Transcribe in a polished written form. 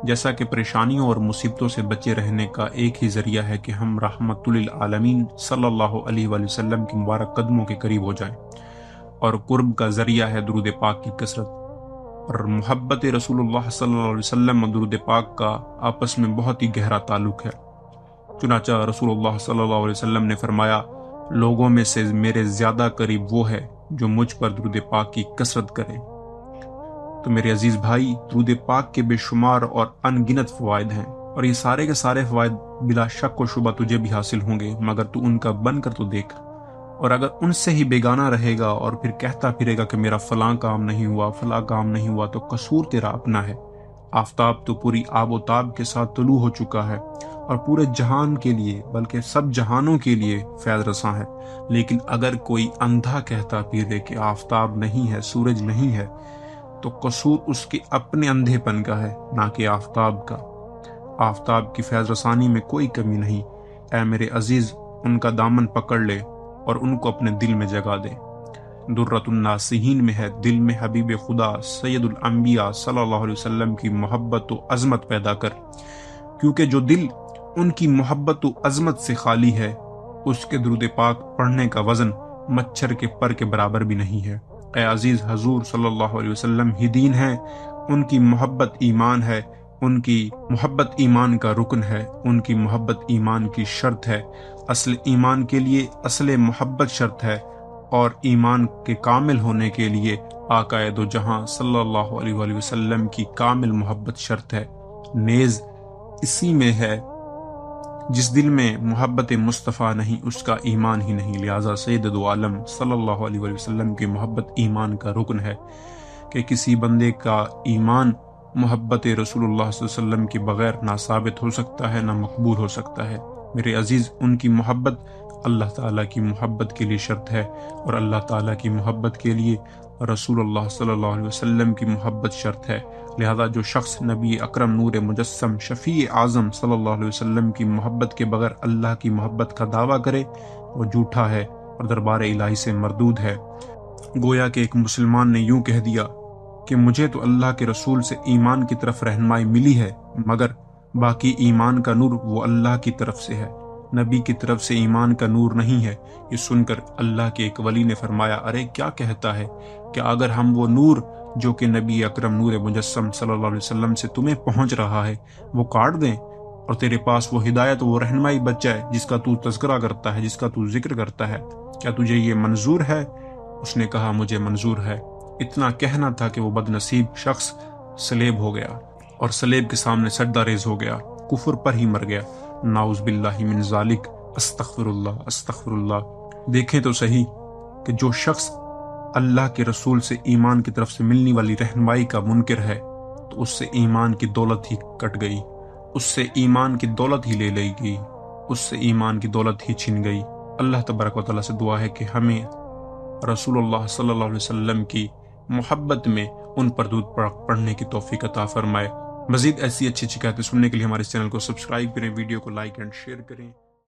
جیسا کہ پریشانیوں اور مصیبتوں سے بچے رہنے کا ایک ہی ذریعہ ہے کہ ہم رحمت للعالمین صلی اللہ علیہ وآلہ وسلم کی مبارک قدموں کے قریب ہو جائیں، اور قرب کا ذریعہ ہے درود پاک کی کثرت، اور محبت رسول اللہ صلی اللہ علیہ وسلم اور درود پاک کا آپس میں بہت ہی گہرا تعلق ہے۔ چنانچہ رسول اللہ صلی اللہ علیہ وسلم نے فرمایا، لوگوں میں سے میرے زیادہ قریب وہ ہے جو مجھ پر درود پاک کی کثرت کرے۔ تو میرے عزیز بھائی، درود پاک کے بے شمار اور ان گنت فوائد ہیں، اور یہ سارے کے سارے فوائد بلا شک و شبہ تجھے بھی حاصل ہوں گے، مگر تو ان کا بن کر تو دیکھ۔ اور اگر ان سے ہی بیگانہ رہے گا اور پھر کہتا پھرے گا کہ میرا فلاں کام نہیں ہوا، فلاں کام نہیں ہوا، تو قصور تیرا اپنا ہے۔ آفتاب تو پوری آب و تاب کے ساتھ طلوع ہو چکا ہے اور پورے جہان کے لیے بلکہ سب جہانوں کے لیے فیض رساں ہے، لیکن اگر کوئی اندھا کہتا پھرے کہ آفتاب نہیں ہے، سورج نہیں ہے، تو قصور اس کے اپنے اندھے پن کا ہے، نہ کہ آفتاب کا۔ آفتاب کی فیض رسانی میں کوئی کمی نہیں۔ اے میرے عزیز، ان کا دامن پکڑ لے اور ان کو اپنے دل میں جگا دے۔ درۃ الناصحین میں ہے، دل میں حبیب خدا سید الانبیاء صلی اللہ علیہ وسلم کی محبت و عظمت پیدا کر، کیونکہ جو دل ان کی محبت و عظمت سے خالی ہے، اس کے درود پاک پڑھنے کا وزن مچھر کے پر کے برابر بھی نہیں ہے۔ اے عزیز، حضور صلی اللہ علیہ وسلم ہی دین ہے، ان کی محبت ایمان ہے، ان کی محبت ایمان کا رکن ہے، ان کی محبت ایمان کی شرط ہے۔ اصل ایمان کے لیے اصل محبت شرط ہے، اور ایمان کے کامل ہونے کے لیے آقا دو جہاں صلی اللہ علیہ وآلہ وسلم کی کامل محبت شرط ہے۔ نیز اسی میں ہے، جس دل میں محبت مصطفیٰ نہیں، اس کا ایمان ہی نہیں۔ لہٰذا سید دو عالم صلی اللہ علیہ وآلہ وسلم کی محبت ایمان کا رکن ہے، کہ کسی بندے کا ایمان محبت رسول اللہ صلی اللہ علیہ وسلم کے بغیر نہ ثابت ہو سکتا ہے، نہ مقبول ہو سکتا ہے۔ میرے عزیز، ان کی محبت اللہ تعالیٰ کی محبت کے لیے شرط ہے، اور اللہ تعالیٰ کی محبت کے لیے رسول اللہ صلی اللہ علیہ وسلم کی محبت شرط ہے۔ لہذا جو شخص نبی اکرم نور مجسم شفیع اعظم صلی اللہ علیہ وسلم کی محبت کے بغیر اللہ کی محبت کا دعویٰ کرے، وہ جھوٹا ہے اور دربار الہی سے مردود ہے۔ گویا کہ ایک مسلمان نے یوں کہہ دیا کہ مجھے تو اللہ کے رسول سے ایمان کی طرف رہنمائی ملی ہے، مگر باقی ایمان کا نور وہ اللہ کی طرف سے ہے، نبی کی طرف سے ایمان کا نور نہیں ہے۔ یہ سن کر اللہ کے ایک ولی نے فرمایا، ارے کیا کہتا ہے کہ اگر ہم وہ نور جو کہ نبی اکرم نور مجسم صلی اللہ علیہ وسلم سے تمہیں پہنچ رہا ہے وہ کاٹ دیں، اور تیرے پاس وہ ہدایت وہ رہنمائی بچ جائے جس کا تو تذکرہ کرتا ہے، جس کا تو ذکر کرتا ہے، کیا تجھے یہ منظور ہے؟ اس نے کہا، مجھے منظور ہے۔ اتنا کہنا تھا کہ وہ بد نصیب شخص سلیب ہو گیا، اور سلیب کے سامنے سجدہ ریز ہو گیا، کفر پر ہی مر گیا۔ نعوذ باللہ من ذالک، استغفر اللہ استغفر اللہ۔ دیکھیں تو صحیح کہ جو شخص اللہ کے رسول سے ایمان کی طرف سے ملنے والی رہنمائی کا منکر ہے، تو اس سے ایمان کی دولت ہی کٹ گئی، اس سے ایمان کی دولت ہی لے لی گئی، اس سے ایمان کی دولت ہی چھن گئی۔ اللہ تبارک و تعالیٰ سے دعا ہے کہ ہمیں رسول اللہ صلی اللہ علیہ وسلم کی محبت میں ان پر درود پڑھنے کی توفیق عطا فرمائے۔ مزید ایسی اچھی اچھی باتیں سننے کے لیے ہمارے چینل کو سبسکرائب کریں، ویڈیو کو لائک اینڈ شیئر کریں۔